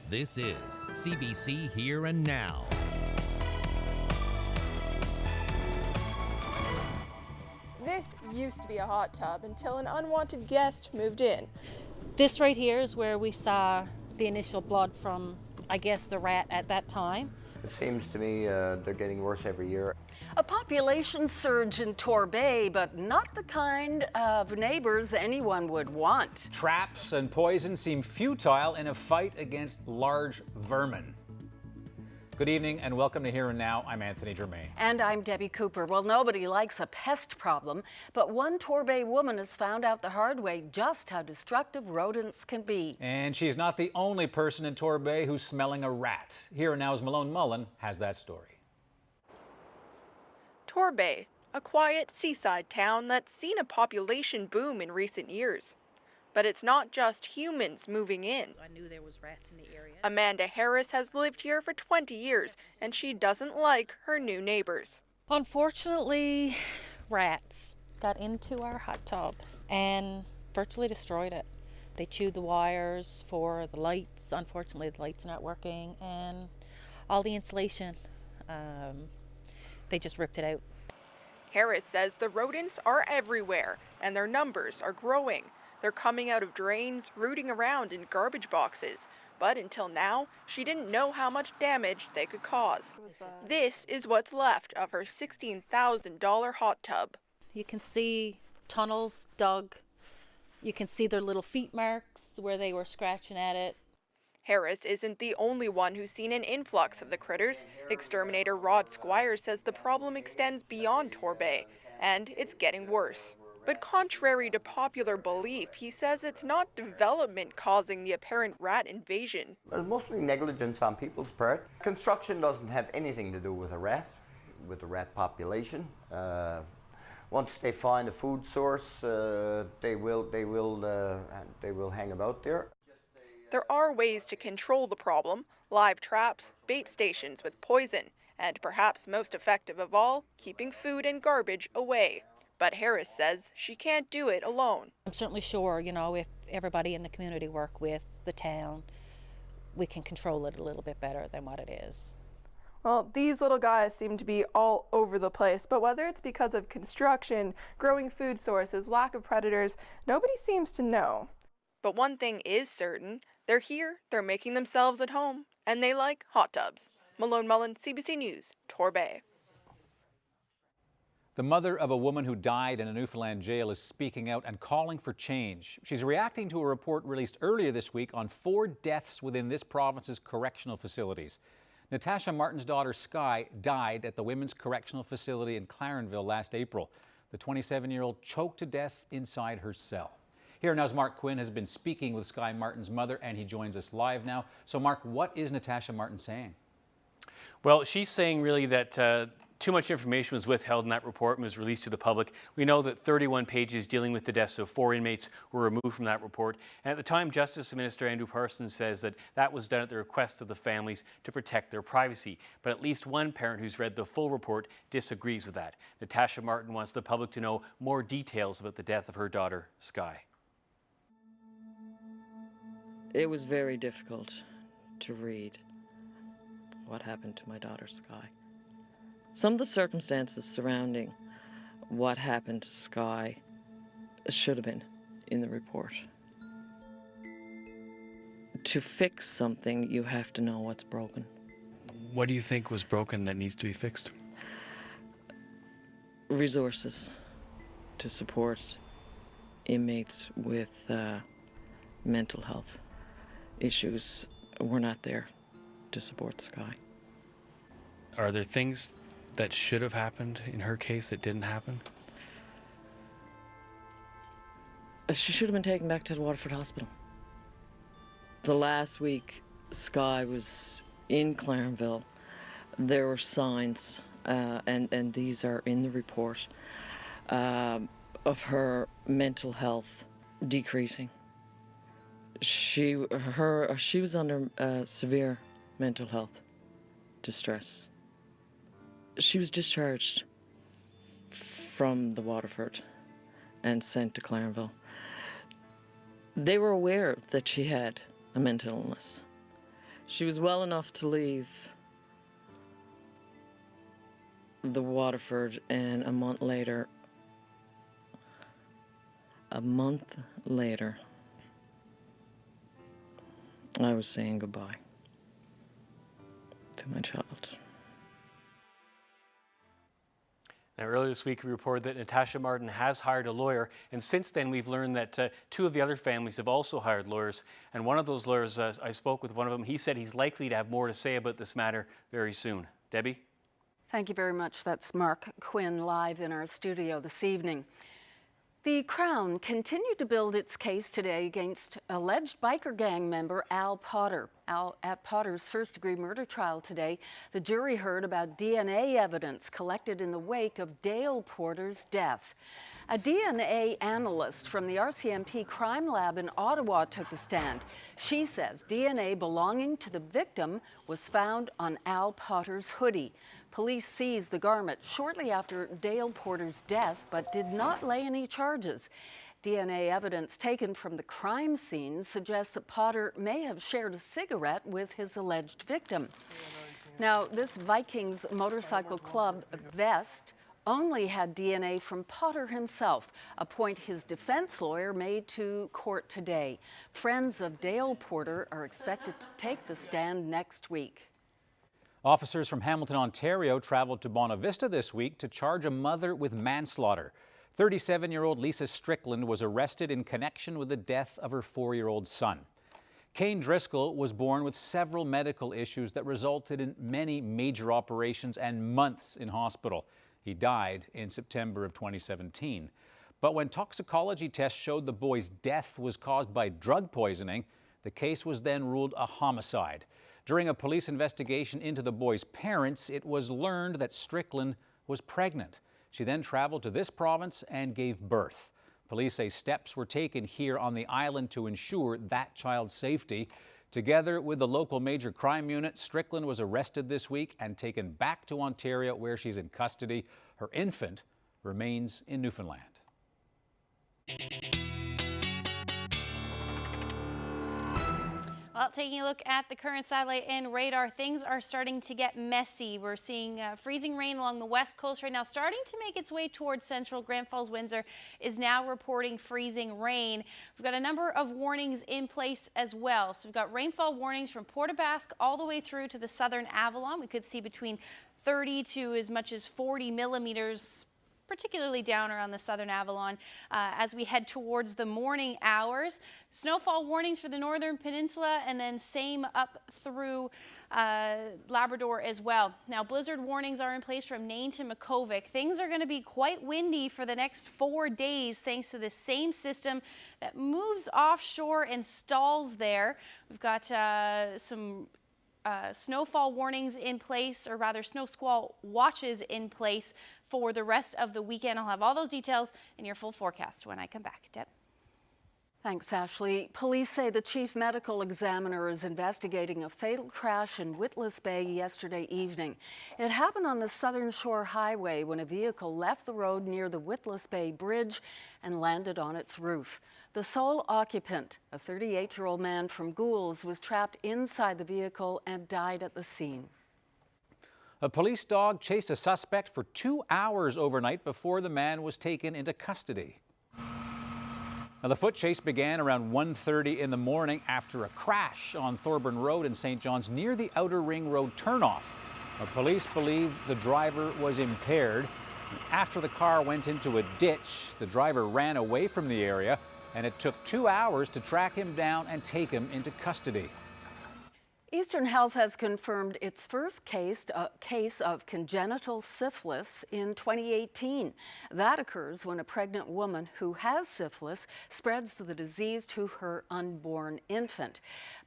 This is CBC Here and Now. This used to be a hot tub until an unwanted guest moved in. This right here is where we saw the initial blood from, I guess, the rat at that time. It seems to me they're getting worse every year. A population surge in Torbay, but not the kind of neighbors anyone would want. Traps and poison seem futile in a fight against large vermin. Good evening and welcome to Here and Now. I'm Anthony Germain. And I'm Debbie Cooper. Well, nobody likes a pest problem, but one Torbay woman has found out the hard way just how destructive rodents can be. And she's not the only person in Torbay who's smelling a rat. Here and Now's Malone Mullen has that story. Torbay, a quiet seaside town that's seen a population boom in recent years. But it's not just humans moving in. I knew there was rats in the area. Amanda Harris has lived here for 20 years, and she doesn't like her new neighbors. Unfortunately, rats got into our hot tub and virtually destroyed it. They chewed the wires for the lights. Unfortunately, the lights are not working, and all the insulation, they just ripped it out. Harris says the rodents are everywhere, and their numbers are growing. They're coming out of drains, rooting around in garbage boxes. But until now, she didn't know how much damage they could cause. This is what's left of her $16,000 hot tub. You can see tunnels dug. You can see their little feet marks where they were scratching at it. Harris isn't the only one who's seen an influx of the critters. Exterminator Rod Squires says the problem extends beyond Torbay, and it's getting worse. But contrary to popular belief, he says it's not development causing the apparent rat invasion. It's mostly negligence on people's part. Construction doesn't have anything to do with the rat population. Once they find a food source, they will hang about there. There are ways to control the problem: live traps, bait stations with poison, and perhaps most effective of all, keeping food and garbage away. But Harris says she can't do it alone. I'm certainly sure, if everybody in the community work with the town, we can control it a little bit better than what it is. Well, these little guys seem to be all over the place, but whether it's because of construction, growing food sources, lack of predators, nobody seems to know. But one thing is certain: they're here, they're making themselves at home, and they like hot tubs. Malone Mullen, CBC News, Torbay. The mother of a woman who died in a Newfoundland jail is speaking out and calling for change. She's reacting to a report released earlier this week on 4 deaths within this province's correctional facilities. Natasha Martin's daughter, Sky, died at the Women's Correctional Facility in Carmanville last April. The 27-year-old choked to death inside her cell. Here Now's Mark Quinn has been speaking with Sky Martin's mother, and he joins us live now. So, Mark, what is Natasha Martin saying? Well, she's saying really that too much information was withheld in that report and was released to the public. We know that 31 pages dealing with the deaths of 4 inmates were removed from that report. And at the time, Justice Minister Andrew Parsons says that that was done at the request of the families to protect their privacy. But at least one parent who's read the full report disagrees with that. Natasha Martin wants the public to know more details about the death of her daughter, Sky. It was very difficult to read what happened to my daughter, Sky. Some of the circumstances surrounding what happened to Sky should have been in the report. To fix something, you have to know what's broken. What do you think was broken that needs to be fixed? Resources to support inmates with mental health issues were not there to support Sky. Are there things that should have happened in her case that didn't happen? She should have been taken back to the Waterford Hospital. The last week Sky was in Carmanville, there were signs, and these are in the report, of her mental health decreasing. She was under severe mental health distress. She was discharged from the Waterford and sent to Carmanville. They were aware that she had a mental illness. She was well enough to leave the Waterford, and a month later, I was saying goodbye to my child. Now, earlier this week, we reported that Natasha Martin has hired a lawyer, and since then, we've learned that two of the other families have also hired lawyers. And one of those lawyers, I spoke with one of them, he said he's likely to have more to say about this matter very soon. Debbie? Thank you very much. That's Mark Quinn live in our studio this evening. The Crown continued to build its case today against alleged biker gang member Al Potter. At Potter's first-degree murder trial today, the jury heard about DNA evidence collected in the wake of Dale Porter's death. A DNA analyst from the RCMP crime lab in Ottawa took the stand. She says DNA belonging to the victim was found on Al Potter's hoodie. Police seized the garment shortly after Dale Porter's death, but did not lay any charges. DNA evidence taken from the crime scene suggests that Potter may have shared a cigarette with his alleged victim. Now, this Vikings Motorcycle Club vest only had DNA from Potter himself, a point his defense lawyer made to court today. Friends of Dale Porter are expected to take the stand next week. Officers from Hamilton, Ontario traveled to Bonavista this week to charge a mother with manslaughter. 37-year-old Lisa Strickland was arrested in connection with the death of her 4-year-old son. Kane Driscoll was born with several medical issues that resulted in many major operations and months in hospital. He died in September of 2017. But when toxicology tests showed the boy's death was caused by drug poisoning, the case was then ruled a homicide. During a police investigation into the boy's parents, it was learned that Strickland was pregnant. She then traveled to this province and gave birth. Police say steps were taken here on the island to ensure that child's safety. Together with the local major crime unit, Strickland was arrested this week and taken back to Ontario, where she's in custody. Her infant remains in Newfoundland. Well, taking a look at the current satellite and radar, things are starting to get messy. We're seeing freezing rain along the west coast right now, starting to make its way towards central. Grand Falls, Windsor is now reporting freezing rain. We've got a number of warnings in place as well. So we've got rainfall warnings from Port aux Basques all the way through to the southern Avalon. We could see between 30 to as much as 40 millimeters, particularly down around the southern Avalon as we head towards the morning hours. Snowfall warnings for the northern peninsula, and then same up through Labrador as well. Now, blizzard warnings are in place from Nain to Makovic. Things are going to be quite windy for the next 4 days thanks to the same system that moves offshore and stalls there. We've got some snowfall warnings in place, or rather snow squall watches in place for the rest of the weekend. I'll have all those details in your full forecast when I come back. Deb? Thanks, Ashley. Police say the chief medical examiner is investigating a fatal crash in Witless Bay yesterday evening. It happened on the Southern Shore Highway when a vehicle left the road near the Witless Bay Bridge and landed on its roof. The sole occupant, a 38-year-old man from Goulds, was trapped inside the vehicle and died at the scene. A police dog chased a suspect for 2 hours overnight before the man was taken into custody. Now, the foot chase began around 1:30 in the morning after a crash on Thorburn Road in St. John's near the Outer Ring Road turnoff. Now, police believe the driver was impaired. After the car went into a ditch, the driver ran away from the area, and it took 2 hours to track him down and take him into custody. Eastern Health has confirmed its first case of congenital syphilis in 2018. That occurs when a pregnant woman who has syphilis spreads the disease to her unborn infant.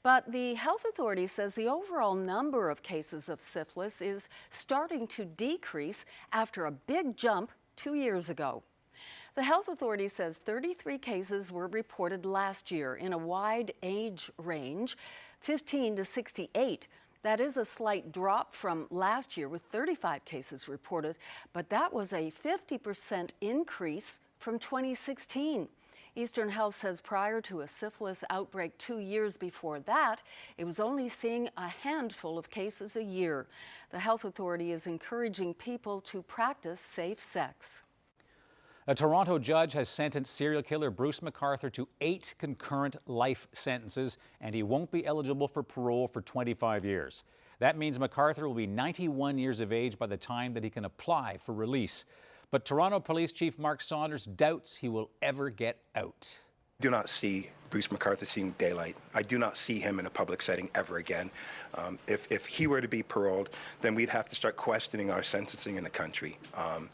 But the health authority says the overall number of cases of syphilis is starting to decrease after a big jump 2 years ago. The health authority says 33 cases were reported last year in a wide age range, 15 to 68. That is a slight drop from last year with 35 cases reported, but that was a 50% increase from 2016. Eastern Health says prior to a syphilis outbreak 2 years before that, it was only seeing a handful of cases a year. The health authority is encouraging people to practice safe sex. A Toronto judge has sentenced serial killer Bruce McArthur to 8 concurrent life sentences, and he won't be eligible for parole for 25 years. That means McArthur will be 91 years of age by the time that he can apply for release. But Toronto Police Chief Mark Saunders doubts he will ever get out. I do not see Bruce McArthur seeing daylight. I do not see him in a public setting ever again. If he were to be paroled, then we'd have to start questioning our sentencing in the country. I'll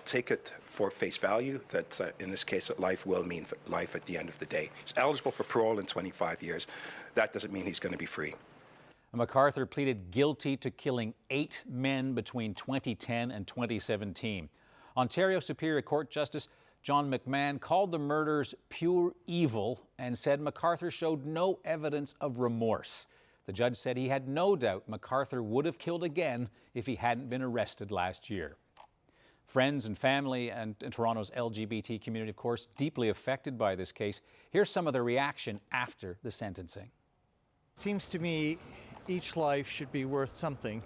take it for face value that in this case that life will mean life at the end of the day. He's eligible for parole in 25 years. That doesn't mean he's going to be free. McArthur pleaded guilty to killing 8 men between 2010 and 2017. Ontario Superior Court Justice John McMahon called the murders pure evil and said McArthur showed no evidence of remorse. The judge said he had no doubt McArthur would have killed again if he hadn't been arrested last year. Friends and family and Toronto's LGBT community, of course, deeply affected by this case. Here's some of the reaction after the sentencing. Seems to me each life should be worth something,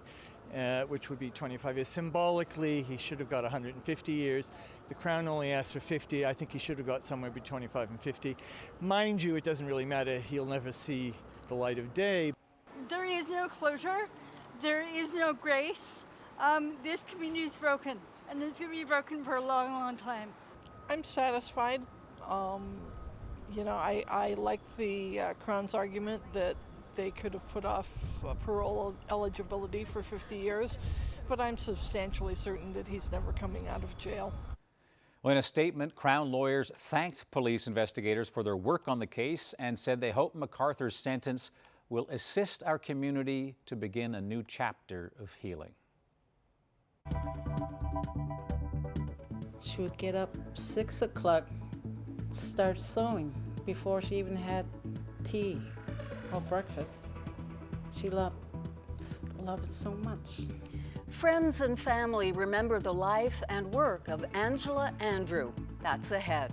which would be 25 years. Symbolically, he should have got 150 years. The Crown only asked for 50. I think he should have got somewhere between 25 and 50. Mind you, it doesn't really matter. He'll never see the light of day. There is no closure. There is no grace. This community is broken, and it's going to be broken for a long, long time. I'm satisfied. You know, I like the Crown's argument that they could have put off parole eligibility for 50 years, but I'm substantially certain that he's never coming out of jail. Well, in a statement, Crown lawyers thanked police investigators for their work on the case and said they hope McArthur's sentence will assist our community to begin a new chapter of healing. She would get up 6 o'clock, start sewing before she even had tea or breakfast. She loved it so much. Friends and family remember the life and work of Angela Andrew. That's ahead.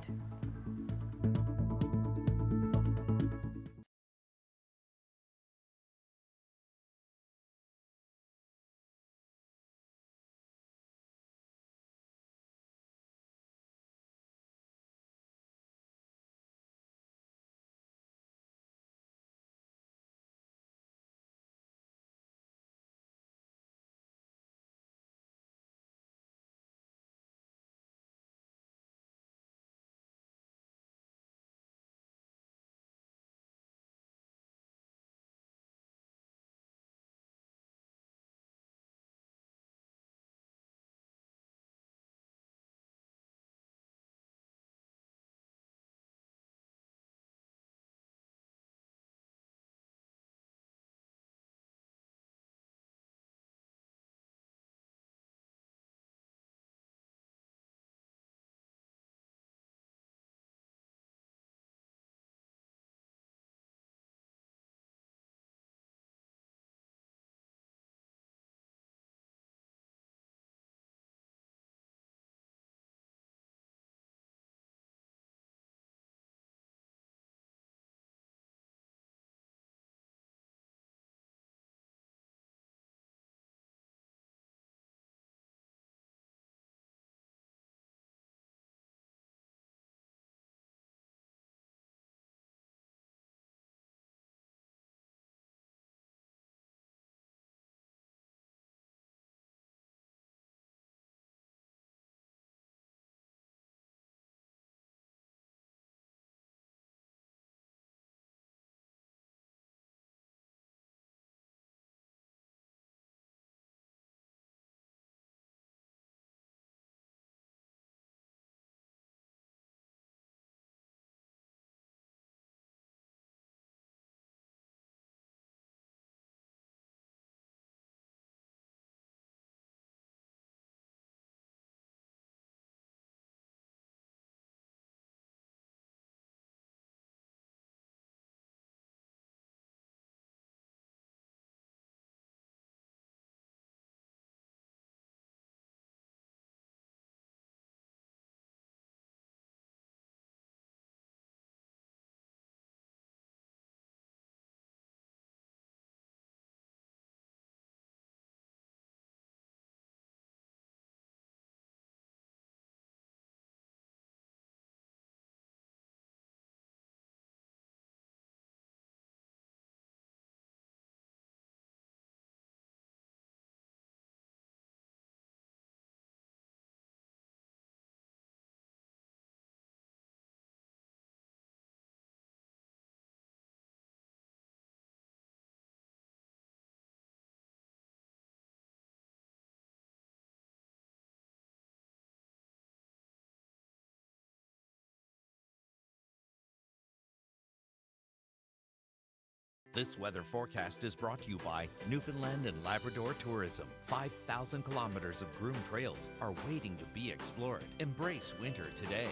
This weather forecast is brought to you by Newfoundland and Labrador Tourism. 5,000 kilometers of groomed trails are waiting to be explored. Embrace winter today.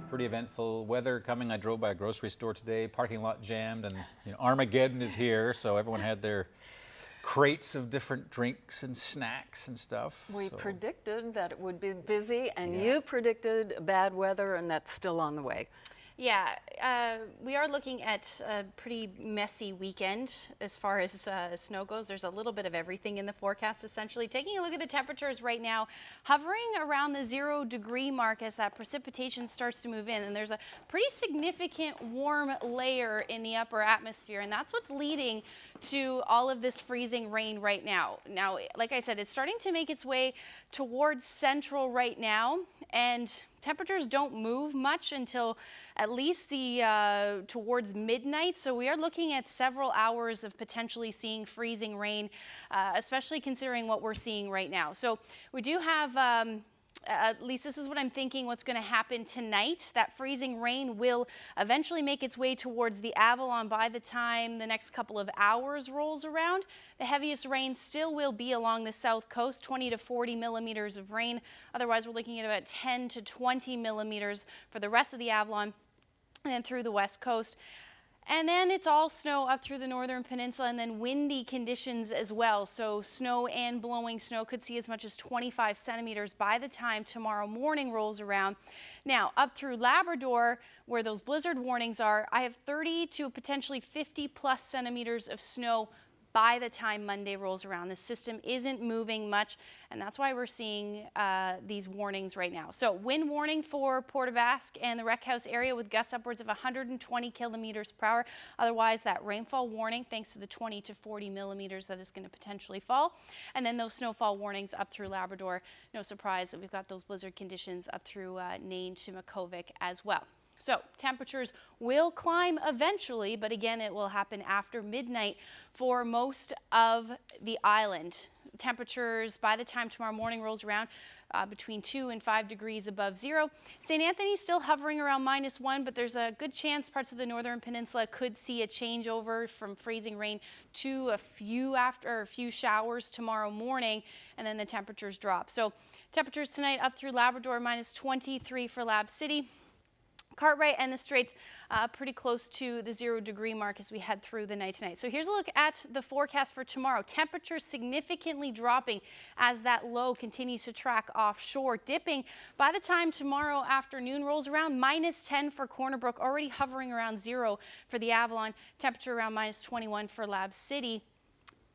Pretty eventful weather coming. I drove by a grocery store today, parking lot jammed, and Armageddon is here, so everyone had their crates of different drinks and snacks and stuff. We predicted that it would be busy, and you predicted bad weather, and that's still on the way. Yeah, we are looking at a pretty messy weekend as far as snow goes. There's a little bit of everything in the forecast, essentially. Taking a look at the temperatures right now, hovering around the 0 degree mark as that precipitation starts to move in. And there's a pretty significant warm layer in the upper atmosphere, and that's what's leading to all of this freezing rain right now. Now, like I said, it's starting to make its way towards central right now, and temperatures don't move much until at least towards midnight. So we are looking at several hours of potentially seeing freezing rain, especially considering what we're seeing right now. So we do have at least this is what I'm thinking what's going to happen tonight. That freezing rain will eventually make its way towards the Avalon by the time the next couple of hours rolls around. The heaviest rain still will be along the south coast, 20 to 40 millimeters of rain. Otherwise, we're looking at about 10 to 20 millimeters for the rest of the Avalon and through the west coast. And then it's all snow up through the northern peninsula, and then windy conditions as well. So snow and blowing snow could see as much as 25 centimeters by the time tomorrow morning rolls around. Now, up through Labrador, where those blizzard warnings are, I have 30 to potentially 50 plus centimeters of snow by the time Monday rolls around. The system isn't moving much, and that's why we're seeing these warnings right now. So wind warning for Port aux Basques and the Wreck House area with gusts upwards of 120 kilometers per hour. Otherwise, that rainfall warning, thanks to the 20 to 40 millimeters that is going to potentially fall. And then those snowfall warnings up through Labrador. No surprise that we've got those blizzard conditions up through Nain to Makovic as well. So temperatures will climb eventually, but again, it will happen after midnight for most of the island. Temperatures by the time tomorrow morning rolls around between 2 and 5 degrees above zero. St. Anthony's still hovering around -1, but there's a good chance parts of the northern peninsula could see a changeover from freezing rain to a few showers tomorrow morning, and then the temperatures drop. So temperatures tonight up through Labrador, -23 for Lab City. Cartwright and the Straits pretty close to the 0 degree mark as we head through the night tonight. So here's a look at the forecast for tomorrow. Temperatures significantly dropping as that low continues to track offshore, dipping by the time tomorrow afternoon rolls around. -10 for Corner Brook, already hovering around 0 for the Avalon. Temperature around -21 for Lab City.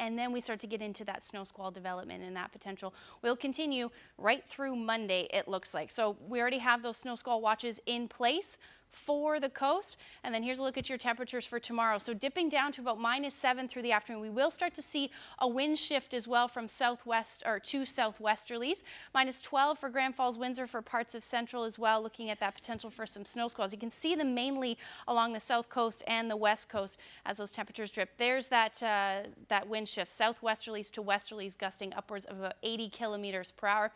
And then we start to get into that snow squall development, and that potential will continue right through Monday, it looks like. So we already have those snow squall watches in place for the coast. And then here's a look at your temperatures for tomorrow. So dipping down to about -7 through the afternoon. We will start to see a wind shift as well from southwest or to southwesterlies. -12 for Grand Falls, Windsor for parts of central as well, looking at that potential for some snow squalls. You can see them mainly along the south coast and the west coast as those temperatures drip. There's that wind shift, southwesterlies to westerlies gusting upwards of about 80 kilometers per hour.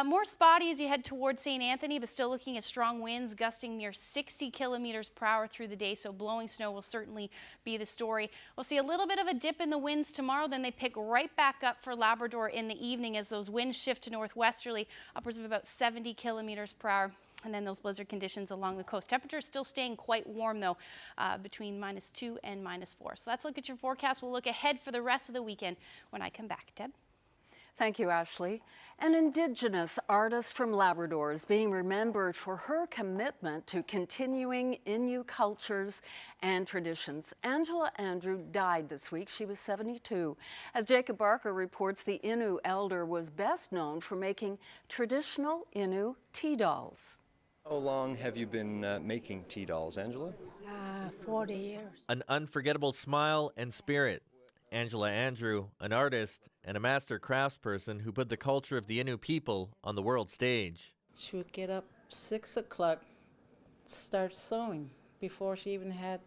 More spotty as you head towards St. Anthony, but still looking at strong winds gusting near 60 kilometers per hour through the day, so blowing snow will certainly be the story. We'll see a little bit of a dip in the winds tomorrow, then they pick right back up for Labrador in the evening as those winds shift to northwesterly, upwards of about 70 kilometers per hour. And then those blizzard conditions along the coast. Temperatures still staying quite warm, though, between -2 and -4. So let's look at your forecast. We'll look ahead for the rest of the weekend when I come back. Deb? Thank you, Ashley. An Indigenous artist from Labrador is being remembered for her commitment to continuing Innu cultures and traditions. Angela Andrew died this week. She was 72. As Jacob Barker reports, the Innu elder was best known for making traditional Innu tea dolls. How long have you been making tea dolls, Angela? 40 years. An unforgettable smile and spirit. Angela Andrew, an artist and a master craftsperson who put the culture of the Innu people on the world stage. She would get up 6 o'clock, start sewing before she even had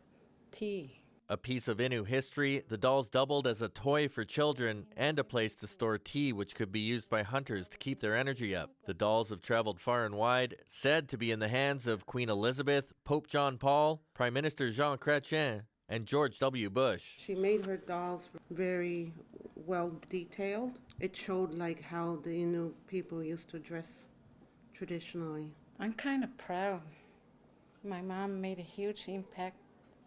tea. A piece of Innu history, the dolls doubled as a toy for children and a place to store tea, which could be used by hunters to keep their energy up. The dolls have traveled far and wide, said to be in the hands of Queen Elizabeth, Pope John Paul, Prime Minister Jean Chrétien, and George W. Bush. She made her dolls very well detailed. It showed like how the Innu people used to dress traditionally. I'm kind of proud. My mom made a huge impact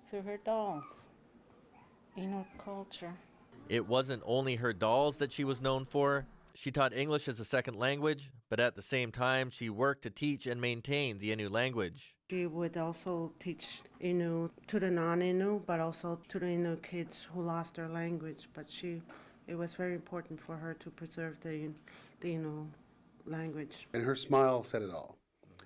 through her dolls. Innu culture. It wasn't only her dolls that she was known for. She taught English as a second language, but at the same time, she worked to teach and maintain the Innu language. She would also teach Innu to the non-Innu, but also to the Innu kids who lost their language. But it was very important for her to preserve the Innu language. And her smile said it all.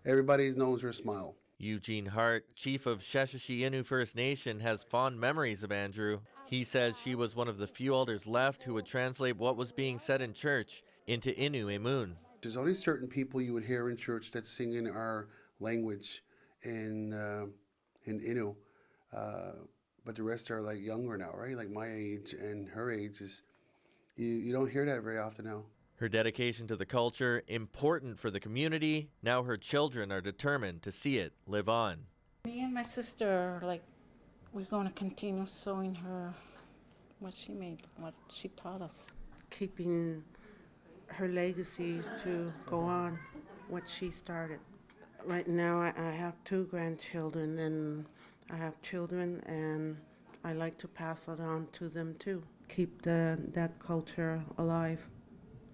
Everybody knows her smile. Eugene Hart, chief of Sheshatshiu Innu First Nation, has fond memories of Andrew. He says she was one of the few elders left who would translate what was being said in church into Innu Emun. There's only certain people you would hear in church that sing in our language in Innu, but the rest are like younger now, right? Like my age and her age is, you don't hear that very often now. Her dedication to the culture, important for the community. Now her children are determined to see it live on. Me and my sister are like, we're going to continue showing her what she made, what she taught us. Keeping her legacy to go on, what she started. Right now I have 2 grandchildren and I have children, and I like to pass it on to them too. Keep that culture alive.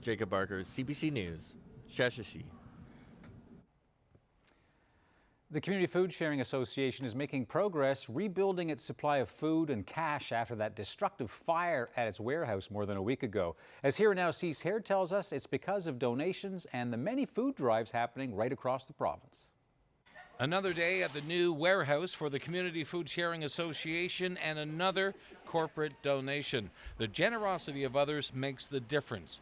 Jacob Barker, CBC News, Sheshatshiu. The Community Food Sharing Association is making progress rebuilding its supply of food and cash after that destructive fire at its warehouse more than a week ago. As Here and Now Cease Hair tells us, it's because of donations and the many food drives happening right across the province. Another day at the new warehouse for the Community Food Sharing Association and another corporate donation. The generosity of others makes the difference.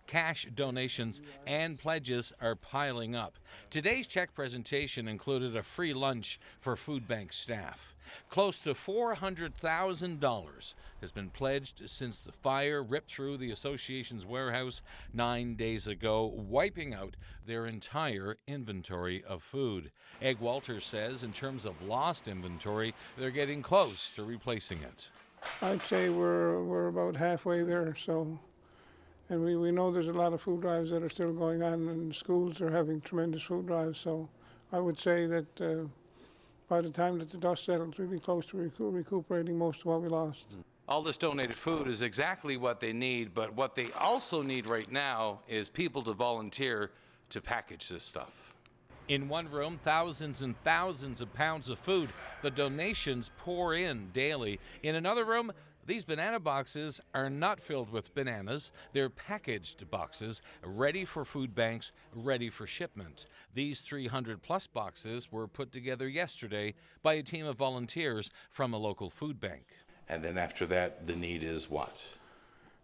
Cash donations and pledges are piling up. Today's check presentation included a free lunch for food bank staff. Close to $400,000 has been pledged since the fire ripped through the association's warehouse 9 days ago, wiping out their entire inventory of food. Egg Walters says in terms of lost inventory, they're getting close to replacing it. I'd say we're about halfway there, so. And we know there's a lot of food drives that are still going on, and schools are having tremendous food drives. So I would say that by the time that the dust settles, we'll be close to recuperating most of what we lost. All this donated food is exactly what they need, but what they also need right now is people to volunteer to package this stuff. In one room, thousands and thousands of pounds of food. The donations pour in daily. In another room, these banana boxes are not filled with bananas. They're packaged boxes, ready for food banks, ready for shipment. These 300-plus boxes were put together yesterday by a team of volunteers from a local food bank. And then after that, the need is what?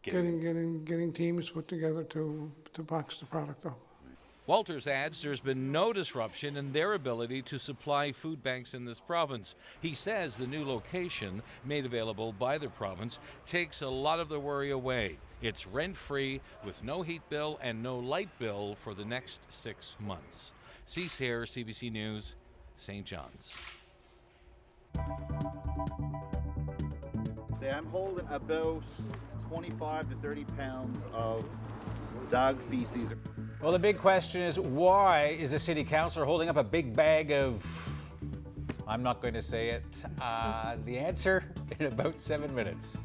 Getting teams put together to box the product up. Walters adds there's been no disruption in their ability to supply food banks in this province. He says the new location, made available by the province, takes a lot of the worry away. It's rent-free with no heat bill and no light bill for the next 6 months. Cease Hair, CBC News, St. John's. I'm holding about 25 to 30 pounds of dog feces. Well, the big question is, why is a city councillor holding up a big bag of, I'm not going to say it, the answer in about 7 minutes.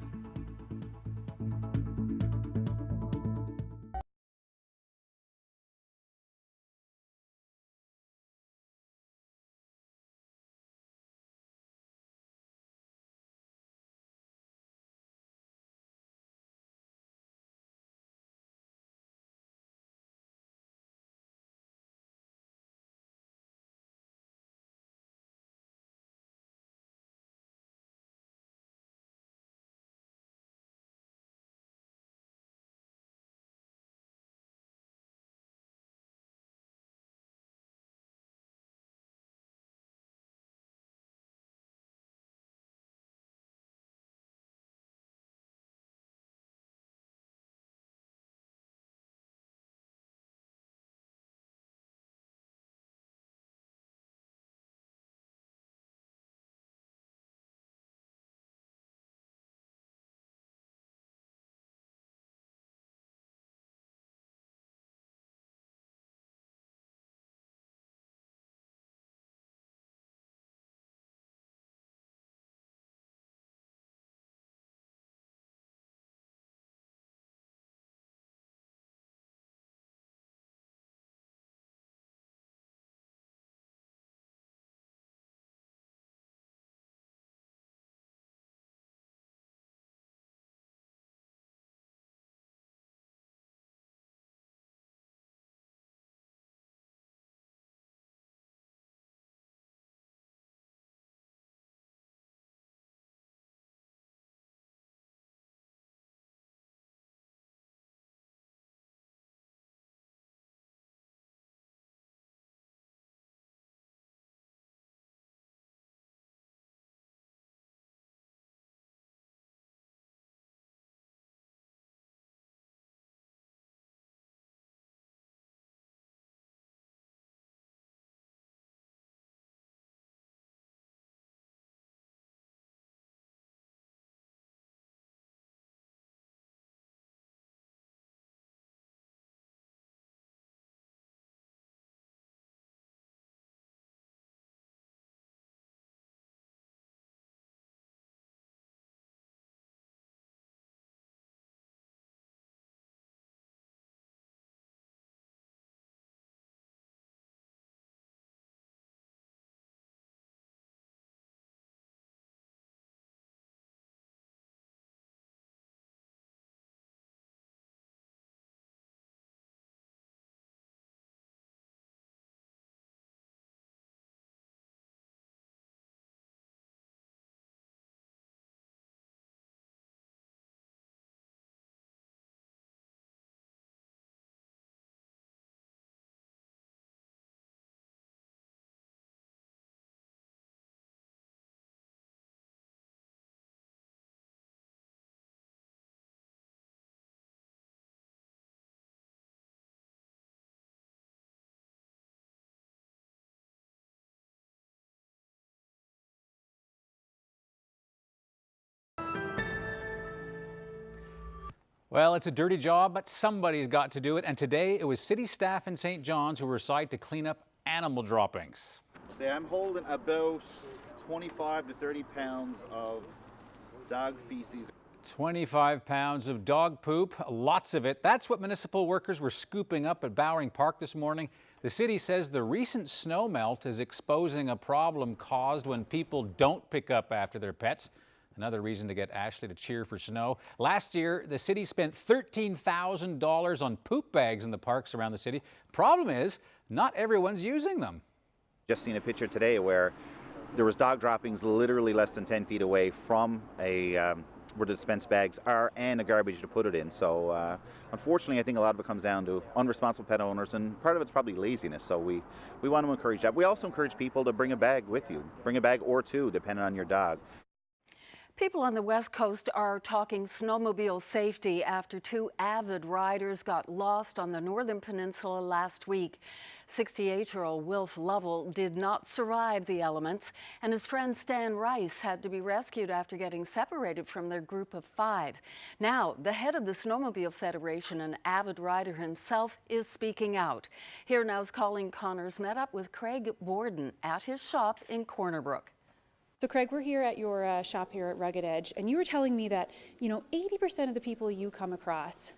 Well, it's a dirty job, but somebody's got to do it. And today it was city staff in St. John's who were assigned to clean up animal droppings. Say I'm holding about 25 to 30 pounds of dog feces. 25 pounds of dog poop, lots of it. That's what municipal workers were scooping up at Bowring Park this morning. The city says the recent snow melt is exposing a problem caused when people don't pick up after their pets. Another reason to get Ashley to cheer for snow. Last year, the city spent $13,000 on poop bags in the parks around the city. Problem is, not everyone's using them. Just seen a picture today where there was dog droppings literally less than 10 feet away from where the dispense bags are and a garbage to put it in. So unfortunately, I think a lot of it comes down to unresponsible pet owners, and part of it's probably laziness. So we want to encourage that. We also encourage people to bring a bag with you. Bring a bag or two, depending on your dog. People on the West Coast are talking snowmobile safety after two avid riders got lost on the Northern Peninsula last week. 68-year-old Wilf Lovell did not survive the elements, and his friend Stan Rice had to be rescued after getting separated from their group of 5. Now, the head of the Snowmobile Federation, an avid rider himself, is speaking out. Here now's Colleen Connors met up with Craig Borden at his shop in Corner Brook. So Craig, we're here at your shop here at Rugged Edge, and you were telling me that, 80% of the people you come across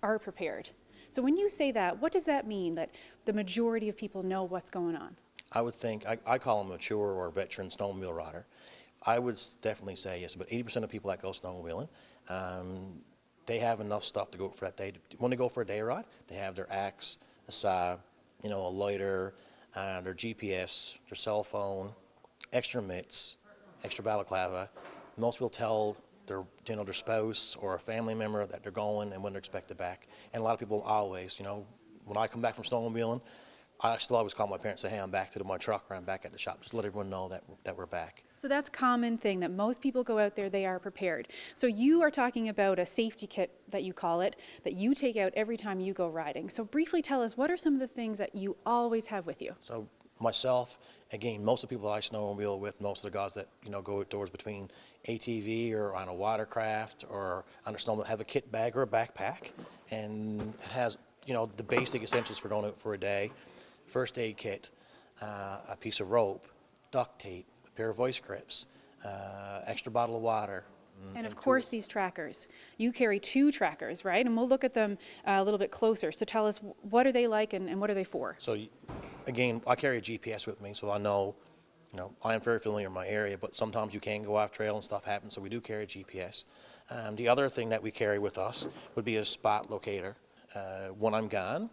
are prepared. So when you say that, what does that mean, that the majority of people know what's going on? I would think, I call them a mature or veteran snowmobile rider. I would definitely say yes, but 80% of people that go snowmobiling, they have enough stuff to go for that day. When they go for a day ride, they have their axe, a saw, a lighter, their GPS, their cell phone, extra mitts, extra balaclava. Most people tell their spouse or a family member that they're going and when they're expected back. And a lot of people always, when I come back from snowmobiling, I still always call my parents and say, hey, I'm back to my truck or I'm back at the shop. Just let everyone know that we're back. So that's a common thing, that most people go out there, they are prepared. So you are talking about a safety kit, that you call it, that you take out every time you go riding. So briefly tell us, what are some of the things that you always have with you? So myself, again, most of the people that I snowmobile with, most of the guys that go outdoors between ATV or on a watercraft or on a snowmobile have a kit bag or a backpack, and it has the basic essentials for going out for a day: first aid kit, a piece of rope, duct tape, a pair of vice grips, extra bottle of water. And of course, these trackers. You carry 2 trackers, right? And we'll look at them a little bit closer. So tell us, what are they like and what are they for? So again, I carry a GPS with me, so I know, I am very familiar in my area, but sometimes you can go off trail and stuff happens, so we do carry a GPS. The other thing that we carry with us would be a spot locator. When I'm gone,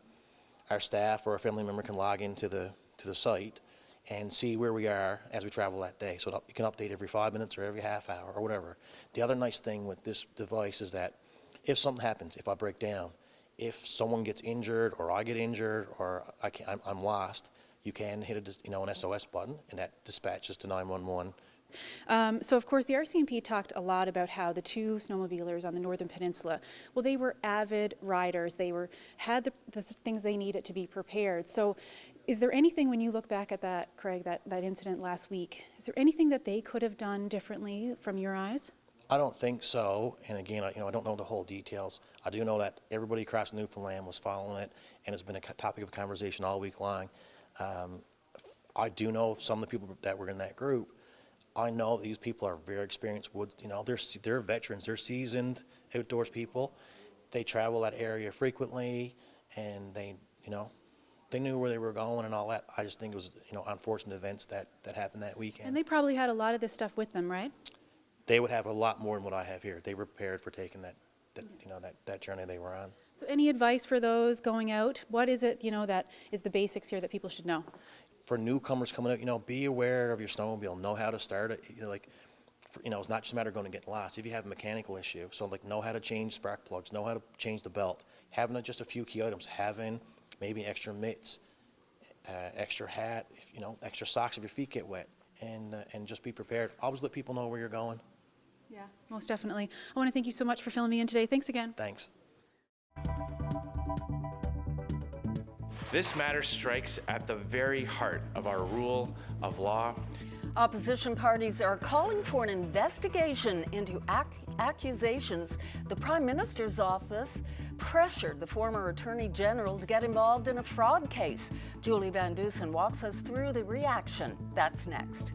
our staff or a family member can log into the site and see where we are as we travel that day. So you can update every 5 minutes or every half hour or whatever. The other nice thing with this device is that if something happens, if I break down, if someone gets injured or I get injured or I'm lost, you can hit an SOS button and that dispatches to 911. So of course the RCMP talked a lot about how the 2 snowmobilers on the Northern Peninsula, well, they were avid riders. They had the things they needed to be prepared. So is there anything, when you look back at that, Craig, that incident last week, is there anything that they could have done differently from your eyes? I don't think so. And again, I don't know the whole details. I do know that everybody across Newfoundland was following it, and it's been a topic of conversation all week long. I do know some of the people that were in that group. I know these people are very experienced. They're veterans. They're seasoned outdoors people. They travel that area frequently, and they knew where they were going and all that. I just think it was unfortunate events that happened that weekend. And they probably had a lot of this stuff with them, right? They would have a lot more than what I have here. They were prepared for taking that journey they were on. So any advice for those going out? What is it, that is the basics here that people should know? For newcomers coming out, be aware of your snowmobile. Know how to start it. It's not just a matter of going and getting lost. If you have a mechanical issue, so know how to change spark plugs, know how to change the belt. Having just a few key items. Having maybe extra mitts, extra hat, extra socks if your feet get wet, and just be prepared. Always let people know where you're going. Yeah, most definitely. I want to thank you so much for filling me in today. Thanks again. Thanks. This matter strikes at the very heart of our rule of law. Opposition parties are calling for an investigation into accusations the Prime Minister's office pressured the former Attorney General to get involved in a fraud case. Julie Van Dusen walks us through the reaction. That's next.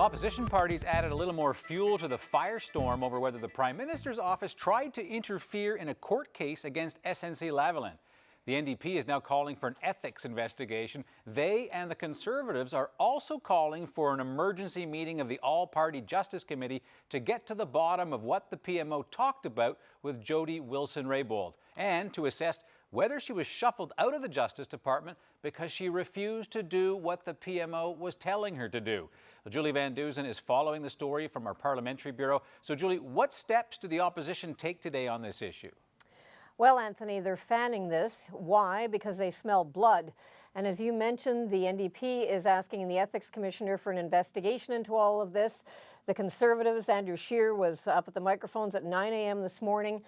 Opposition parties added a little more fuel to the firestorm over whether the Prime Minister's office tried to interfere in a court case against SNC-Lavalin. The NDP is now calling for an ethics investigation. They and the Conservatives are also calling for an emergency meeting of the All-Party Justice Committee to get to the bottom of what the PMO talked about with Jody Wilson-Raybould and to assess whether she was shuffled out of the Justice Department because she refused to do what the PMO was telling her to do. Well, Julie Van Dusen is following the story from our Parliamentary Bureau. So, Julie, what steps do the opposition take today on this issue? Well, Anthony, they're fanning this. Why? Because they smell blood. And as you mentioned, the NDP is asking the Ethics Commissioner for an investigation into all of this. The Conservatives, Andrew Scheer, was up at the microphones at 9 a.m. this morning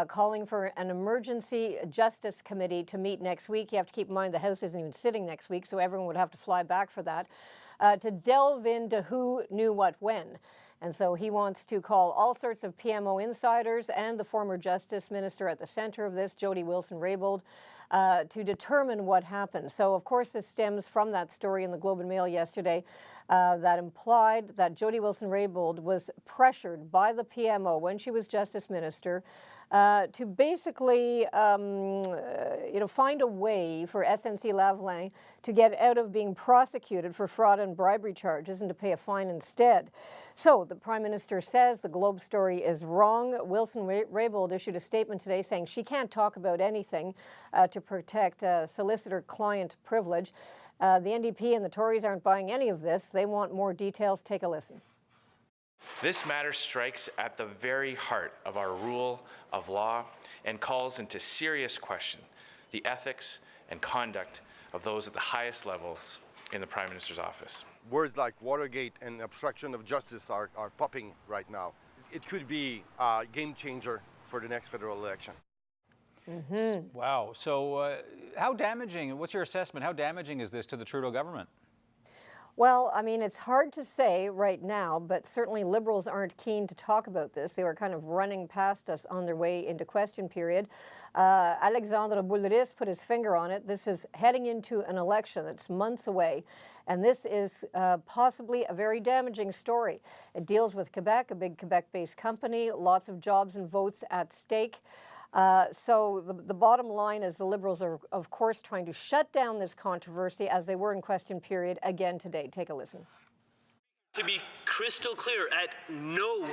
calling for an emergency justice committee to meet next week. You have to keep in mind the House isn't even sitting next week, so everyone would have to fly back for that, to delve into who knew what when. And so he wants to call all sorts of PMO insiders and the former Justice Minister at the center of this, Jody Wilson-Raybould, to determine what happened. So, of course, this stems from that story in the Globe and Mail yesterday that implied that Jody Wilson-Raybould was pressured by the PMO when she was Justice Minister to basically, find a way for SNC-Lavalin to get out of being prosecuted for fraud and bribery charges and to pay a fine instead. So the Prime Minister says the Globe story is wrong. Wilson-Raybould issued a statement today saying she can't talk about anything to protect solicitor-client privilege. The NDP and the Tories aren't buying any of this. They want more details. Take a listen. This matter strikes at the very heart of our rule of law and calls into serious question the ethics and conduct of those at the highest levels in the Prime Minister's office. Words like Watergate and obstruction of justice are popping right now. It could be a game changer for the next federal election. Mm-hmm. Wow. So how damaging, what's your assessment, how damaging is this to the Trudeau government? Well, I mean, it's hard to say right now, but certainly Liberals aren't keen to talk about this. They were kind of running past us on their way into question period. Alexandre Boulris put his finger on it. This is heading into an election that's months away, and this is possibly a very damaging story. It deals with Quebec, a big Quebec-based company, lots of jobs and votes at stake. So the bottom line is the Liberals are, of course, trying to shut down this controversy as they were in question period again today. Take a listen. To be crystal clear, at no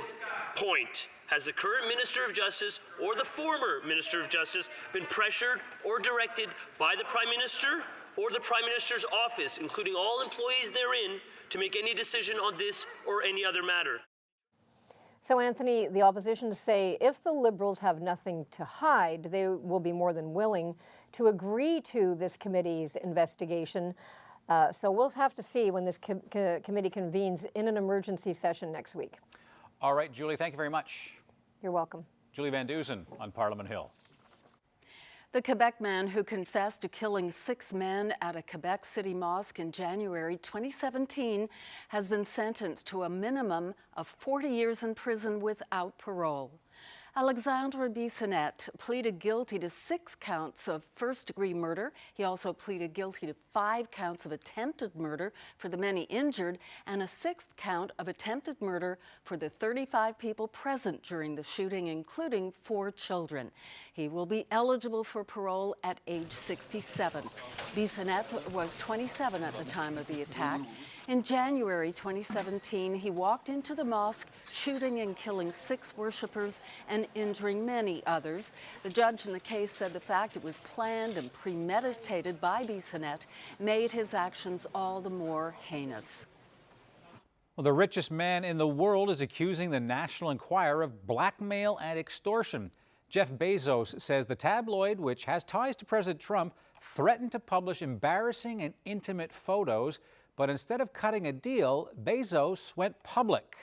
point has the current Minister of Justice or the former Minister of Justice been pressured or directed by the Prime Minister or the Prime Minister's office, including all employees therein, to make any decision on this or any other matter. So, Anthony, the opposition say if the Liberals have nothing to hide, they will be more than willing to agree to this committee's investigation. So we'll have to see when this committee convenes in an emergency session next week. All right, Julie, thank you very much. You're welcome. Julie Van Dusen on Parliament Hill. The Quebec man who confessed to killing 6 men at a Quebec City mosque in January 2017 has been sentenced to a minimum of 40 years in prison without parole. Alexandre Bissonnette pleaded guilty to 6 counts of first-degree murder. He also pleaded guilty to 5 counts of attempted murder for the many injured and a 6th count of attempted murder for the 35 people present during the shooting, including 4 children. He will be eligible for parole at age 67. Bissonnette was 27 at the time of the attack. In January 2017, he walked into the mosque, shooting and killing 6 worshippers and injuring many others. The judge in the case said the fact it was planned and premeditated by Bissonnette made his actions all the more heinous. Well, the richest man in the world is accusing the National Enquirer of blackmail and extortion. Jeff Bezos says the tabloid, which has ties to President Trump, threatened to publish embarrassing and intimate photos. But instead of cutting a deal, Bezos went public.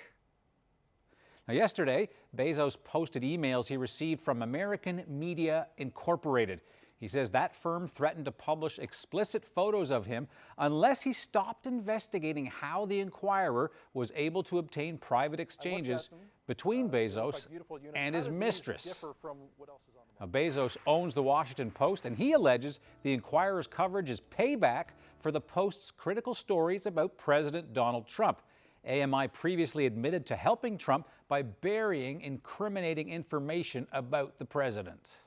Now, yesterday, Bezos posted emails he received from American Media Incorporated. He says that firm threatened to publish explicit photos of him unless he stopped investigating how the Enquirer was able to obtain private exchanges between Bezos and his mistress. Now, Bezos owns the Washington Post, and he alleges the Enquirer's coverage is payback for the Post's critical stories about President Donald Trump. AMI previously admitted to helping Trump by burying incriminating information about the president.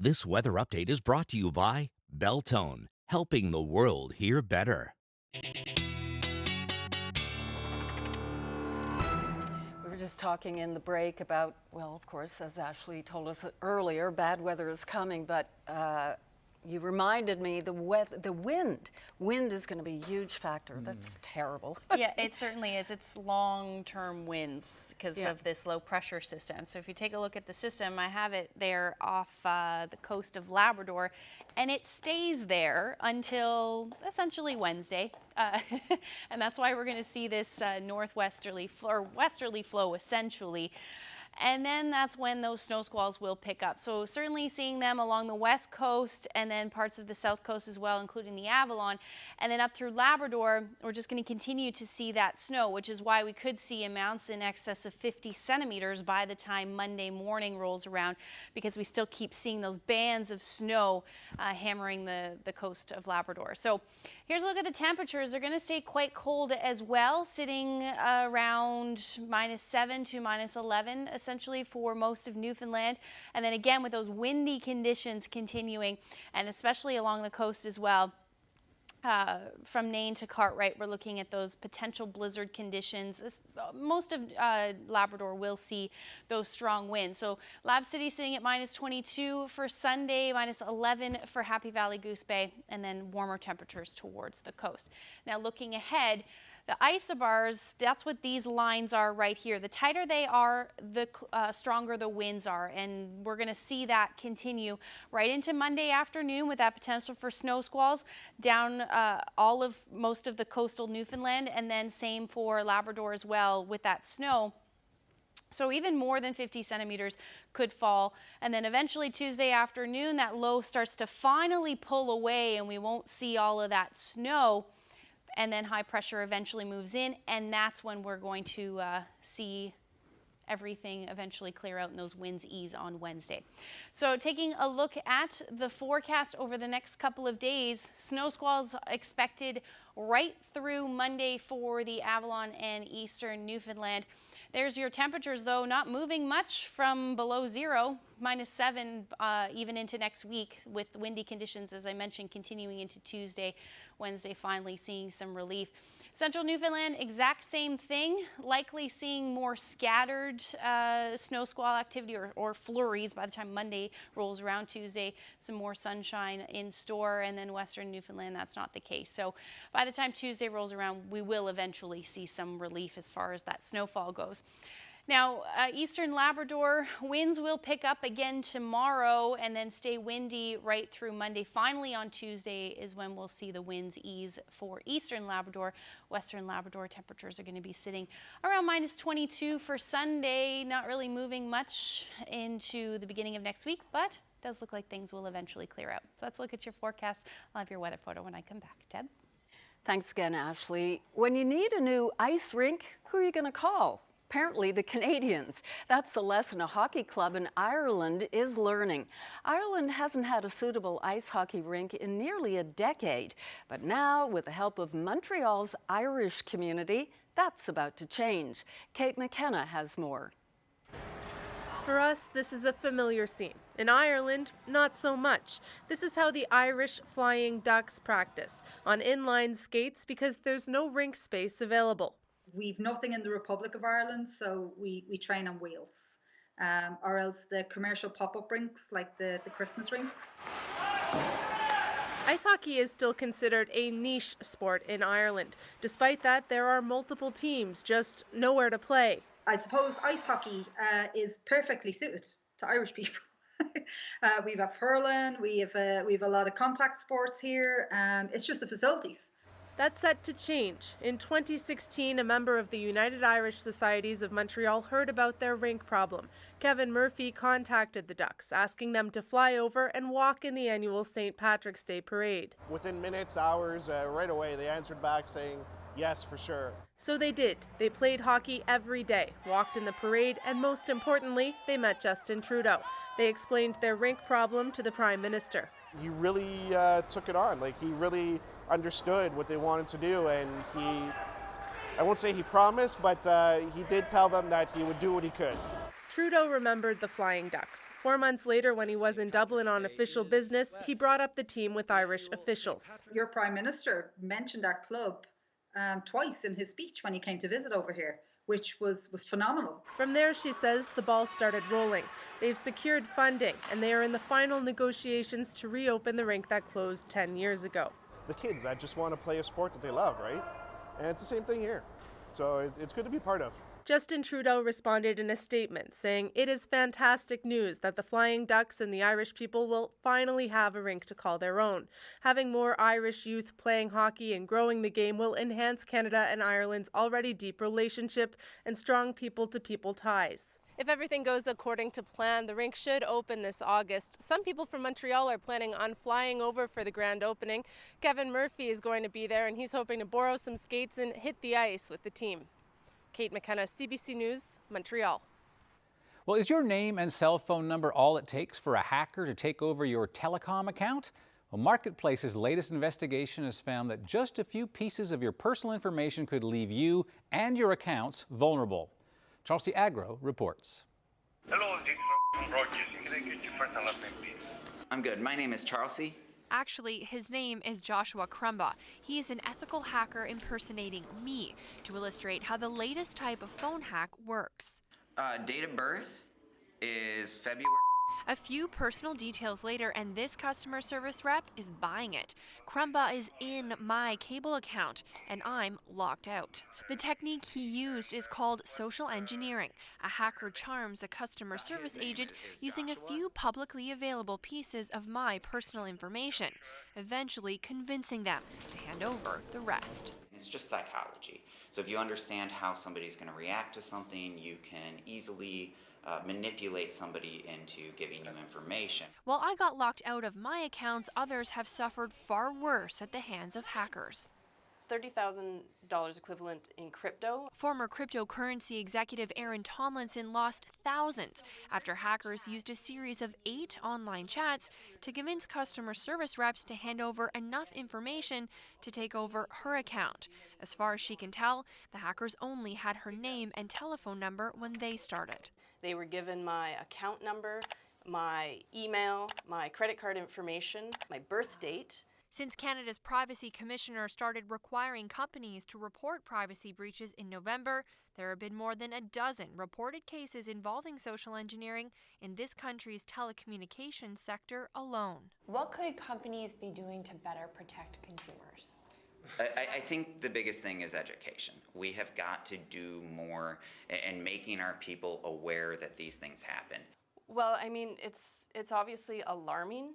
This weather update is brought to you by Beltone, helping the world hear better. We were just talking in the break about, well, of course, as Ashley told us earlier, bad weather is coming, but you reminded me the wind. Wind is going to be a huge factor. That's terrible. Yeah, it certainly is. It's long-term winds because of this low pressure system. So if you take a look at the system, I have it there off the coast of Labrador, and it stays there until essentially Wednesday. And that's why we're going to see this northwesterly or westerly flow essentially. And then that's when those snow squalls will pick up. So certainly seeing them along the west coast and then parts of the south coast as well, including the Avalon. And then up through Labrador, we're just going to continue to see that snow, which is why we could see amounts in excess of 50 centimeters by the time Monday morning rolls around, because we still keep seeing those bands of snow hammering the coast of Labrador. So here's a look at the temperatures. They're going to stay quite cold as well, sitting around -7 to -11 essentially for most of Newfoundland. And then again with those windy conditions continuing, and especially along the coast as well. From Nain to Cartwright, we're looking at those potential blizzard conditions. Most of Labrador will see those strong winds. So Lab City sitting at -22 for Sunday, -11 for Happy Valley, Goose Bay, and then warmer temperatures towards the coast. Now looking ahead, the isobars, that's what these lines are right here. The tighter they are, the stronger the winds are. And we're going to see that continue right into Monday afternoon with that potential for snow squalls down most of the coastal Newfoundland, and then same for Labrador as well with that snow. So even more than 50 centimeters could fall. And then eventually Tuesday afternoon, that low starts to finally pull away and we won't see all of that snow. And then high pressure eventually moves in, and that's when we're going to see everything eventually clear out and those winds ease on Wednesday. So taking a look at the forecast over the next couple of days, snow squalls expected right through Monday for the Avalon and eastern Newfoundland. There's your temperatures, though, not moving much from below zero, -7 even into next week, with windy conditions, as I mentioned, continuing into Tuesday, Wednesday, finally seeing some relief. Central Newfoundland, exact same thing, likely seeing more scattered snow squall activity or flurries by the time Monday rolls around. Tuesday, some more sunshine in store, and then Western Newfoundland, that's not the case. So by the time Tuesday rolls around, we will eventually see some relief as far as that snowfall goes. Now, eastern Labrador, winds will pick up again tomorrow and then stay windy right through Monday. Finally on Tuesday is when we'll see the winds ease for eastern Labrador. Western Labrador temperatures are going to be sitting around -22 for Sunday, not really moving much into the beginning of next week, but it does look like things will eventually clear out. So let's look at your forecast. I'll have your weather photo when I come back. Deb? Thanks again, Ashley. When you need a new ice rink, who are you going to call? Apparently the Canadians. That's the lesson a hockey club in Ireland is learning. Ireland hasn't had a suitable ice hockey rink in nearly a decade, but now with the help of Montreal's Irish community, that's about to change. Kate McKenna has more. For us, this is a familiar scene. In Ireland, not so much. This is how the Irish Flying Ducks practice, on inline skates because there's no rink space available. We've nothing in the Republic of Ireland, so we train on wheels, or else the commercial pop-up rinks like the Christmas rinks. Ice hockey is still considered a niche sport in Ireland. Despite that, there are multiple teams, just nowhere to play. I suppose ice hockey is perfectly suited to Irish people. We have hurling, we have a lot of contact sports here. It's just the facilities. That's set to change. In 2016, a member of the United Irish Societies of Montreal heard about their rink problem. Kevin Murphy contacted the Ducks, asking them to fly over and walk in the annual St. Patrick's Day parade. Within minutes, hours, right away, they answered back saying, yes, for sure. So they did. They played hockey every day, walked in the parade, and most importantly, they met Justin Trudeau. They explained their rink problem to the Prime Minister. He really took it on. Like, he really understood what they wanted to do, and I won't say he promised, but he did tell them that he would do what he could. Trudeau remembered the Flying Ducks. 4 months later, when he was in Dublin on official business, he brought up the team with Irish officials. Your Prime Minister mentioned our club twice in his speech when he came to visit over here, which was phenomenal. From there, she says, the ball started rolling. They've secured funding, and they are in the final negotiations to reopen the rink that closed 10 years ago. The kids that just want to play a sport that they love, right? And it's the same thing here. So it's good to be part of. Justin Trudeau responded in a statement saying, "It is fantastic news that the Flying Ducks and the Irish people will finally have a rink to call their own. Having more Irish youth playing hockey and growing the game will enhance Canada and Ireland's already deep relationship and strong people-to-people ties." If everything goes according to plan, the rink should open this August. Some people from Montreal are planning on flying over for the grand opening. Kevin Murphy is going to be there, and he's hoping to borrow some skates and hit the ice with the team. Kate McKenna, CBC News, Montreal. Well, is your name and cell phone number all it takes for a hacker to take over your telecom account? Well, Marketplace's latest investigation has found that just a few pieces of your personal information could leave you and your accounts vulnerable. Chelsea Agro reports. Hello, this is Broadcasting. Can I get your first and last name, please? I'm good. My name is Charlesy. Actually, his name is Joshua Crumba. He is an ethical hacker impersonating me to illustrate how the latest type of phone hack works. Date of birth is February. A few personal details later, and this customer service rep is buying it. Crumba is in my cable account, and I'm locked out. The technique he used is called social engineering. A hacker charms a customer service agent using a few publicly available pieces of my personal information, eventually convincing them to hand over the rest. It's just psychology. So if you understand how somebody's going to react to something, you can easily manipulate somebody into giving you information. While I got locked out of my accounts, others have suffered far worse at the hands of hackers. $30,000 equivalent in crypto. Former cryptocurrency executive Aaron Tomlinson lost thousands after hackers used a series of 8 online chats to convince customer service reps to hand over enough information to take over her account. As far as she can tell, the hackers only had her name and telephone number when they started. They were given my account number, my email, my credit card information, my birth date. Since Canada's Privacy Commissioner started requiring companies to report privacy breaches in November, there have been more than a dozen reported cases involving social engineering in this country's telecommunications sector alone. What could companies be doing to better protect consumers? I think the biggest thing is education. We have got to do more in making our people aware that these things happen. Well, I mean, it's obviously alarming.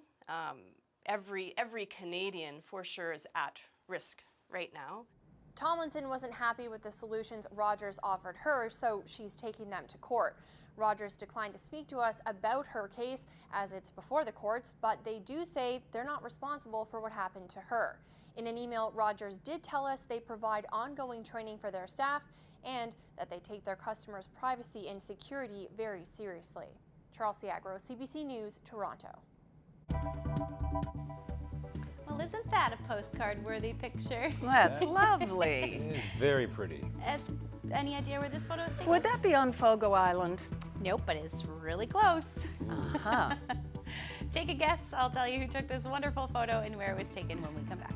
Every Canadian for sure is at risk right now. Tomlinson wasn't happy with the solutions Rogers offered her, so she's taking them to court. Rogers declined to speak to us about her case as it's before the courts, but they do say they're not responsible for what happened to her. In an email, Rogers did tell us they provide ongoing training for their staff and that they take their customers' privacy and security very seriously. Chelsea Agro, CBC News, Toronto. Well, isn't that a postcard-worthy picture? That's lovely. It is very pretty. Any idea where this photo is taken? Would that be on Fogo Island? Nope, but it's really close. Uh-huh. Take a guess. I'll tell you who took this wonderful photo and where it was taken when we come back.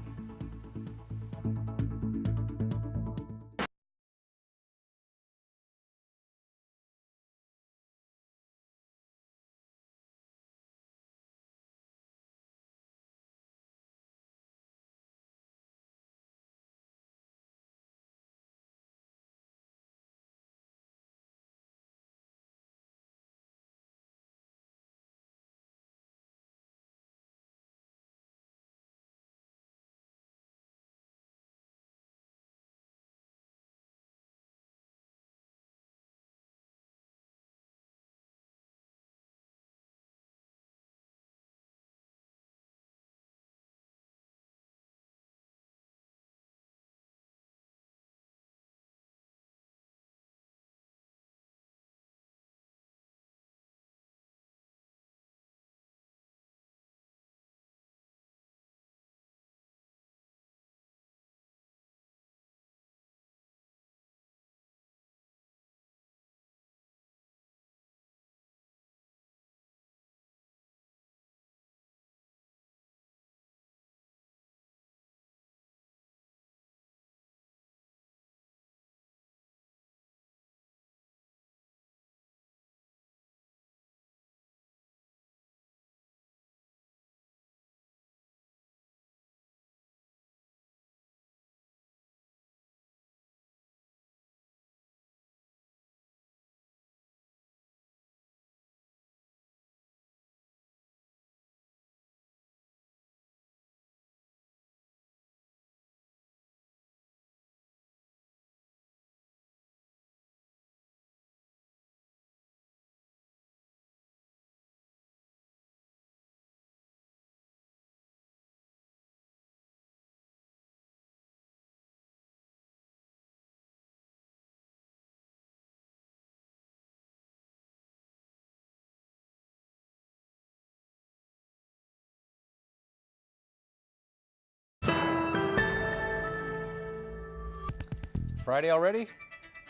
Friday already?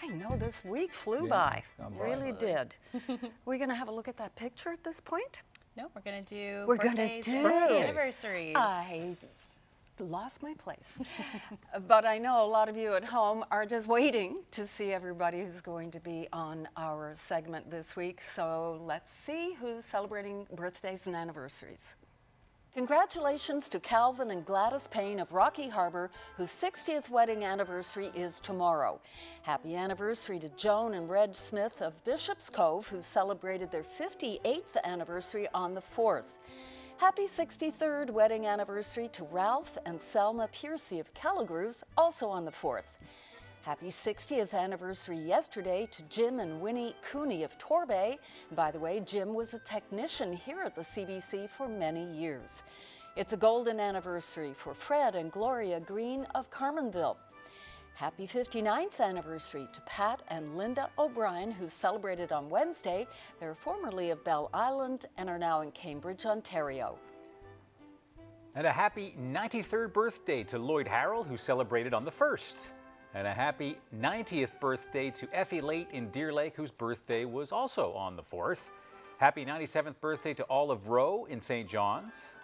I know this week flew Yeah, by. gone by. Really did. We're going to have a look at that picture at this point? No, we're going to do We're going to birthdays do and anniversaries. I lost my place. But I know a lot of you at home are just waiting to see everybody who's going to be on our segment this week. So let's see who's celebrating birthdays and anniversaries. Congratulations to Calvin and Gladys Payne of Rocky Harbour, whose 60th wedding anniversary is tomorrow. Happy anniversary to Joan and Reg Smith of Bishop's Cove, who celebrated their 58th anniversary on the 4th. Happy 63rd wedding anniversary to Ralph and Selma Piercy of Kelligrews, also on the 4th. Happy 60th anniversary yesterday to Jim and Winnie Cooney of Torbay. And by the way, Jim was a technician here at the CBC for many years. It's a golden anniversary for Fred and Gloria Greene of Carmanville. Happy 59th anniversary to Pat and Linda O'Brien, who celebrated on Wednesday. They're formerly of Bell Island and are now in Cambridge, Ontario. And a happy 93rd birthday to Lloyd Harrell, who celebrated on the 1st. And a happy 90th birthday to Effie Late in Deer Lake, whose birthday was also on the 4th. Happy 97th birthday to Olive Rowe in St. John's.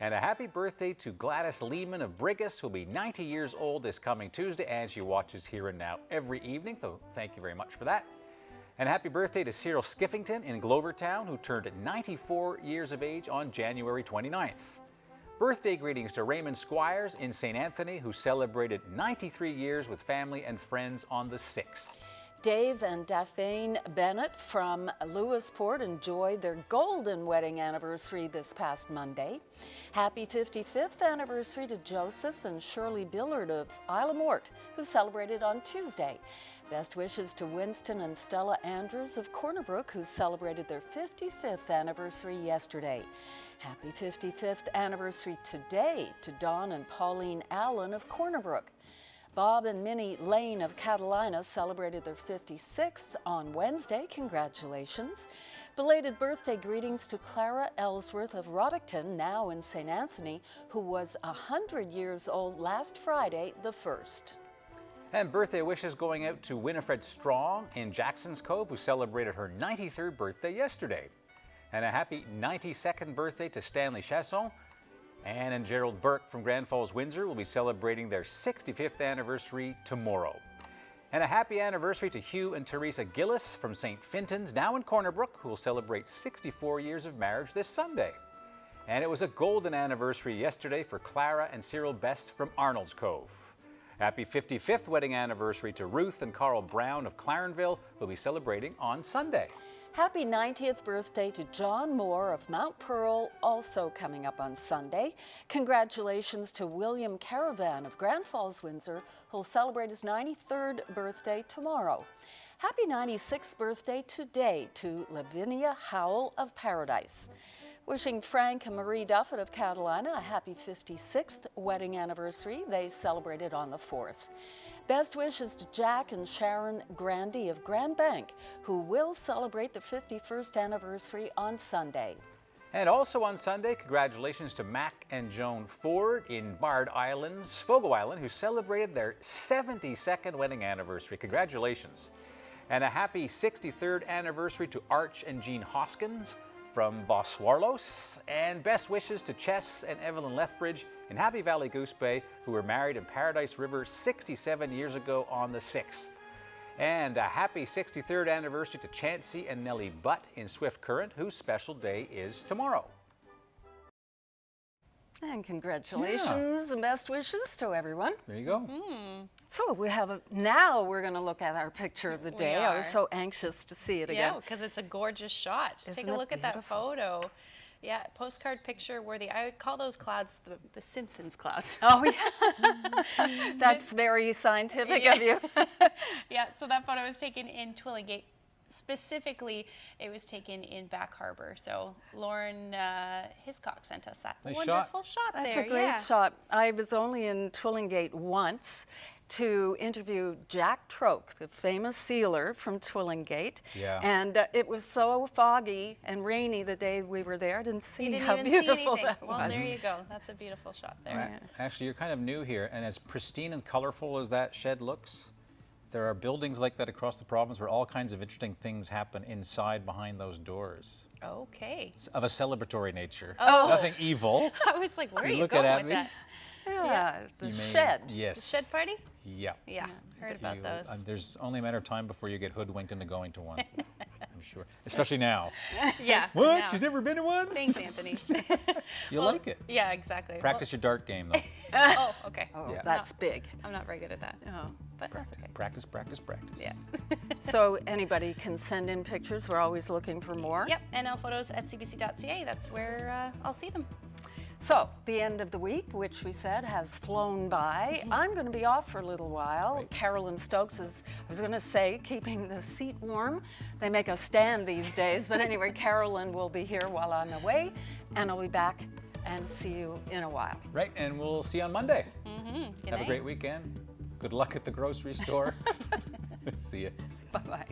And a happy birthday to Gladys Lehman of Brigus, who'll be 90 years old this coming Tuesday, and she watches Here and Now every evening, so thank you very much for that. And happy birthday to Cyril Skiffington in Glovertown, who turned 94 years of age on January 29th. Birthday greetings to Raymond Squires in St. Anthony, who celebrated 93 years with family and friends on the 6th. Dave and Daphne Bennett from Lewisport enjoyed their golden wedding anniversary this past Monday. Happy 55th anniversary to Joseph and Shirley Billard of Isle of Mort, who celebrated on Tuesday. Best wishes to Winston and Stella Andrews of Corner Brook, who celebrated their 55th anniversary yesterday. Happy 55th anniversary today to Don and Pauline Allen of Corner Brook. Bob and Minnie Lane of Catalina celebrated their 56th on Wednesday. Congratulations. Belated birthday greetings to Clara Ellsworth of Roddickton, now in St. Anthony, who was 100 years old last Friday, the 1st. And birthday wishes going out to Winifred Strong in Jackson's Cove, who celebrated her 93rd birthday yesterday. And a happy 92nd birthday to Stanley Chasson. Anne and Gerald Burke from Grand Falls, Windsor will be celebrating their 65th anniversary tomorrow. And a happy anniversary to Hugh and Teresa Gillis from St. Finton's, now in Corner Brook, who will celebrate 64 years of marriage this Sunday. And it was a golden anniversary yesterday for Clara and Cyril Best from Arnold's Cove. Happy 55th wedding anniversary to Ruth and Carl Brown of Clarenville, who will be celebrating on Sunday. Happy 90th birthday to John Moore of Mount Pearl, also coming up on Sunday. Congratulations to William Caravan of Grand Falls, Windsor, who'll celebrate his 93rd birthday tomorrow. Happy 96th birthday today to Lavinia Howell of Paradise. Wishing Frank and Marie Duffett of Catalina a happy 56th wedding anniversary. They celebrated on the 4th. Best wishes to Jack and Sharon Grandy of Grand Bank, who will celebrate the 51st anniversary on Sunday. And also on Sunday, congratulations to Mac and Joan Ford in Bard Islands, Fogo Island, who celebrated their 72nd wedding anniversary. Congratulations. And a happy 63rd anniversary to Arch and Jean Hoskins from Boswarlos. And best wishes to Chess and Evelyn Lethbridge in Happy Valley Goose Bay, who were married in Paradise River 67 years ago on the 6th. And a happy 63rd anniversary to Chancey and Nellie Butt in Swift Current, whose special day is tomorrow. And congratulations and best wishes to everyone. There you go. So we have now we're going to look at our picture of the day. I was so anxious to see it again. Yeah, because it's a gorgeous shot. Take a look at that photo. Yeah, postcard picture worthy. I would call those clouds the Simpsons clouds. Oh, yeah. That's very scientific of you. Yeah, so that photo was taken in Twillingate. Specifically, it was taken in Back Harbour. So Lauren Hiscock sent us that wonderful shot there. That's a great shot. I was only in Twillingate once to interview Jack Troke, the famous sealer from Twillingate. Yeah. And it was so foggy and rainy the day we were there. I didn't see how even beautiful see that well, was. there you go. That's a beautiful shot there. Actually, you're kind of new here, and as pristine and colorful as that shed looks, There are buildings like that across the province where all kinds of interesting things happen inside behind those doors. Okay. Of a celebratory nature. Oh. Nothing evil. I was like, where are you looking going at with me. that? Yeah, the You may- shed. Yes. The shed party? Yeah. Yeah, heard about those. There's only a matter of time before you get hoodwinked into going to one. I'm sure. Especially now. Yeah. What? now. She's never been to one? Thanks, Anthony. You'll like it. Yeah, exactly. Practice your dart game, though. Oh, okay. Oh, Yeah. that's big. I'm not very good at that. Oh. But that's okay. Practice, practice, practice. Yeah. So anybody can send in pictures. We're always looking for more. Yep, nlphotos@cbc.ca. That's where I'll see them. So, the end of the week, which we said has flown by. I'm going to be off for a little while. Carolyn Stokes is, I was going to say, keeping the seat warm. They make us stand these days. But anyway, Carolyn will be here while I'm away, and I'll be back and see you in a while. Right, and we'll see you on Monday. Good Have a night. great weekend. Good luck at the grocery store. See you. Bye-bye.